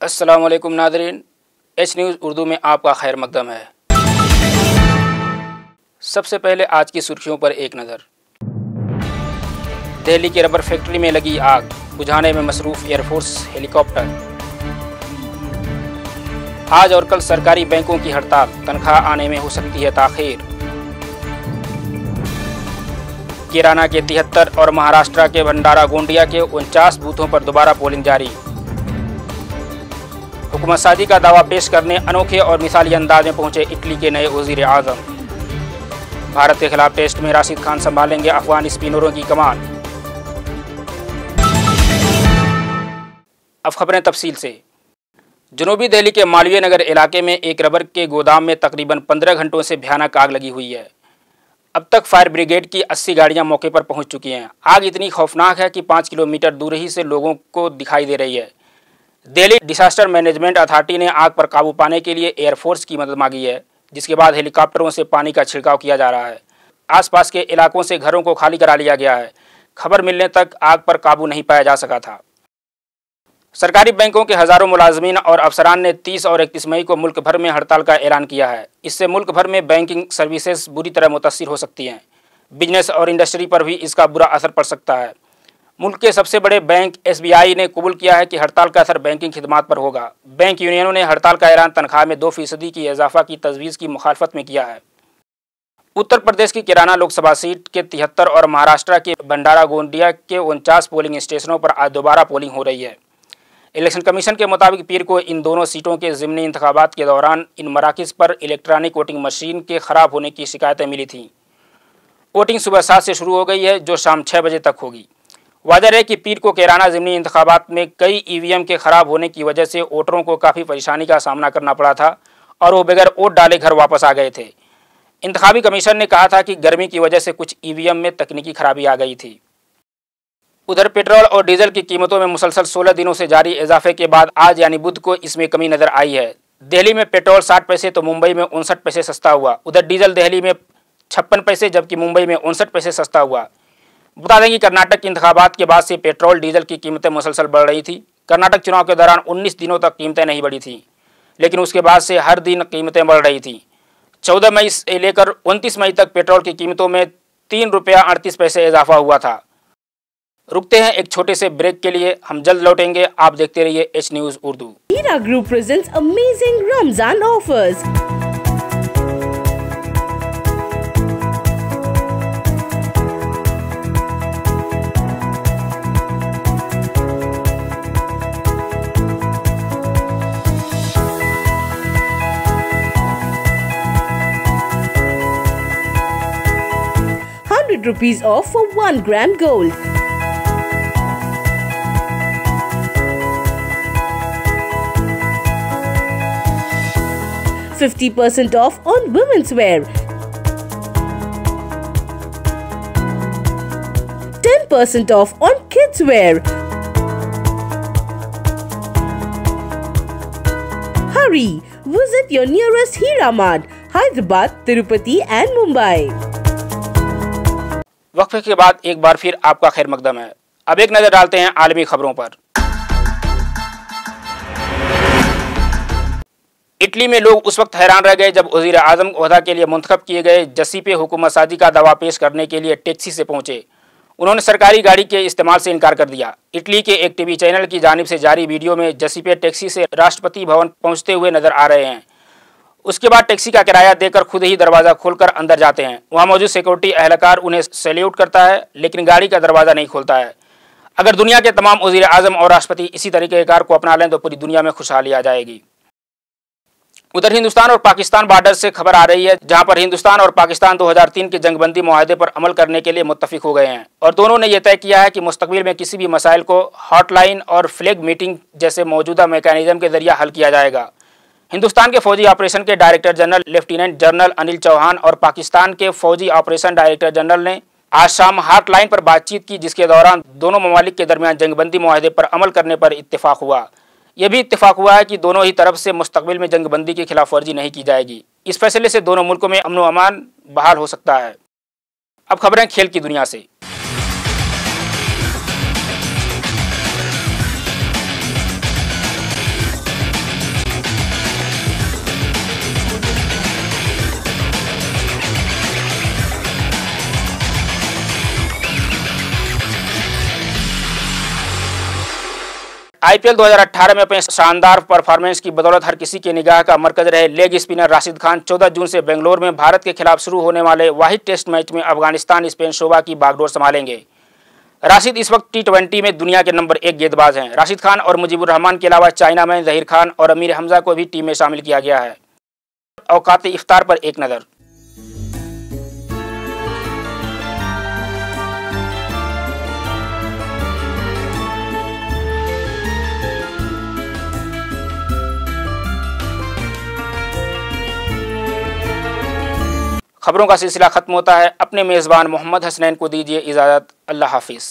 अस्सलाम वालेकुम नाज़रीन, एच न्यूज़ उर्दू में आपका खैर मकदम है। सबसे पहले आज की सुर्खियों पर एक नज़र। दिल्ली की रबर फैक्ट्री में लगी आग, बुझाने में मसरूफ़ एयरफोर्स हेलीकॉप्टर। आज और कल सरकारी बैंकों की हड़ताल, तनख्वाह आने में हो सकती है ताख़ीर। किराना के 73 और महाराष्ट्र के भंडारा गोंडिया के 49 बूथों पर दोबारा पोलिंग जारी। हुकूमत साजी का दावा पेश करने अनोखे और मिसाली अंदाज में पहुंचे इटली के नए वज़ीर आज़म। भारत के खिलाफ टेस्ट में राशिद खान संभालेंगे अफगान स्पिनरों की कमान। अब खबरें तफसील से। जनूबी दिल्ली के मालवीय नगर इलाके में एक रबर के गोदाम में तकरीबन 15 घंटों से भयानक आग लगी हुई है। अब तक फायर ब्रिगेड की 80 गाड़ियां मौके पर पहुंच चुकी हैं। आग इतनी खौफनाक है कि 5 किलोमीटर दूर ही से लोगों को दिखाई दे रही है। दिल्ली डिसास्टर मैनेजमेंट अथॉरिटी ने आग पर काबू पाने के लिए एयरफोर्स की मदद मांगी है, जिसके बाद हेलीकॉप्टरों से पानी का छिड़काव किया जा रहा है। आसपास के इलाकों से घरों को खाली करा लिया गया है। खबर मिलने तक आग पर काबू नहीं पाया जा सका था। सरकारी बैंकों के हज़ारों मुलाजमीन और अफसरान ने 30 और 31 मई को मुल्क भर में हड़ताल का ऐलान किया है। इससे मुल्क भर में बैंकिंग सर्विसेज बुरी तरह मुतासिर हो सकती हैं। बिजनेस और इंडस्ट्री पर भी इसका बुरा असर पड़ सकता है। मुल्क के सबसे बड़े बैंक SBI ने कबूल किया है कि हड़ताल का असर बैंकिंग खिदमात पर होगा। बैंक यूनियनों ने हड़ताल का ऐलान तनख्वाह में 2% की इजाफा की तजवीज़ की मुखालफत में किया है। उत्तर प्रदेश की किराना लोकसभा सीट के 73 और महाराष्ट्र के भंडारा गोंडिया के 49 पोलिंग स्टेशनों पर आज दोबारा पोलिंग हो रही है। इलेक्शन कमीशन के मुताबिक पीर को इन दोनों सीटों के ज़िमनी इंतखाबात के दौरान इन मराकिज़ पर इलेक्ट्रॉनिक वोटिंग मशीन के ख़राब होने की शिकायतें मिली थीं। वोटिंग सुबह 7 से शुरू हो गई है, जो शाम 6 बजे तक होगी। वाज़ेह है कि पीर को किराना ज़िमनी इंतखाबात में कई EVM के ख़राब होने की वजह से वोटरों को काफ़ी परेशानी का सामना करना पड़ा था और वो बगैर वोट डाले घर वापस आ गए थे। इंतखाबी कमीशन ने कहा था कि गर्मी की वजह से कुछ EVM में तकनीकी खराबी आ गई थी। उधर पेट्रोल और डीजल की कीमतों में मुसलसल 16 दिनों से जारी इजाफे के बाद आज यानी बुध को इसमें कमी नजर आई है। दिल्ली में पेट्रोल 60 पैसे तो मुंबई में 59 पैसे सस्ता हुआ। उधर डीजल दिल्ली में 56 पैसे जबकि मुंबई में 59 पैसे सस्ता हुआ। बता दें कि कर्नाटक के इंतखाबात के बाद से पेट्रोल डीजल की कीमतें मुसलसल बढ़ रही थी। कर्नाटक चुनाव के दौरान 19 दिनों तक कीमतें नहीं बढ़ी थी, लेकिन उसके बाद से हर दिन कीमतें बढ़ रही थी। 14 मई से लेकर 29 मई तक पेट्रोल की कीमतों में 3 रुपया 38 पैसे इजाफा हुआ था। रुकते हैं एक छोटे से ब्रेक के लिए, हम जल्द लौटेंगे। आप देखते रहिए H news Urdu. Hira Group presents amazing Ramzan offers. ₹100 off for 1 gram gold. $50% off on women's wear. 10% off on kids wear. Hurry! Visit your nearest Hira Mart, Hyderabad, Tirupati and Mumbai. वक्फे के बाद एक बार फिर आपका खैर मकदम है। अब एक नज़र डालते हैं आलमी खबरों पर। इटली में लोग उस वक्त हैरान रह गए जब वज़ीर आज़म ओहदा के लिए मुंतखब किए गए जसीपे हुकूमत साजी का दावा पेश करने के लिए टैक्सी से पहुंचे। उन्होंने सरकारी गाड़ी के इस्तेमाल से इनकार कर दिया। इटली के एक टीवी चैनल की जानिब से जारी वीडियो में जसीपे टैक्सी से राष्ट्रपति भवन पहुंचते हुए नजर आ रहे हैं। उसके बाद टैक्सी का किराया देकर खुद ही दरवाज़ा खोलकर अंदर जाते हैं। वहाँ मौजूद सिक्योरिटी एहलकार उन्हें सैल्यूट करता है, लेकिन गाड़ी का दरवाज़ा नहीं खोलता है। अगर दुनिया के तमाम वज़ीर आज़म और राष्ट्रपति इसी तरीके कार को अपना लें तो पूरी दुनिया में खुशहाली आ जाएगी। उधर हिंदुस्तान और पाकिस्तान बॉर्डर से खबर आ रही है, जहां पर हिंदुस्तान और पाकिस्तान 2003 के जंगबंदी मुआहदे पर अमल करने के लिए मुत्तफिक हो गए हैं और दोनों ने यह तय किया है कि मुस्तकबिल में किसी भी मसाइल को हॉटलाइन और फ्लैग मीटिंग जैसे मौजूदा मैकेनिज्म के जरिए हल किया जाएगा। हिंदुस्तान के फौजी ऑपरेशन के director general lieutenant general Anil Chauhan और पाकिस्तान के फौजी ऑपरेशन डायरेक्टर जनरल ने आज शाम हॉटलाइन पर बातचीत की, जिसके दौरान दोनों ममालिक के दरमियान जंगबंदी मुआहदे पर अमल करने पर इत्तेफाक हुआ। यह भी इत्तेफाक हुआ है कि दोनों ही तरफ से मुस्तकबिल में जंगबंदी की खिलाफ वर्जी नहीं की जाएगी। इस फैसले से दोनों मुल्कों में अमन व अमान बहाल हो सकता है। अब खबरें खेल की दुनिया से। आईपीएल 2018 में अपने शानदार परफॉर्मेंस की बदौलत हर किसी की निगाह का मरकज रहे लेग स्पिनर राशिद खान 14 जून से बेंगलोर में भारत के खिलाफ शुरू होने वाले वाहिद टेस्ट मैच में अफगानिस्तान स्पेन शोबा की बागडोर संभालेंगे। राशिद इस वक्त T20 में दुनिया के नंबर 1 गेंदबाज हैं। राशिद खान और मुजीबुर रहमान के अलावा चाइना मैन जहीर खान और अमीर हमजा को भी टीम में शामिल किया गया है। औकात इफ्तार पर एक नज़र। खबरों का सिलसिला खत्म होता है। अपने मेज़बान मोहम्मद हसनैन को दीजिए इजाज़त। अल्लाह हाफिज़।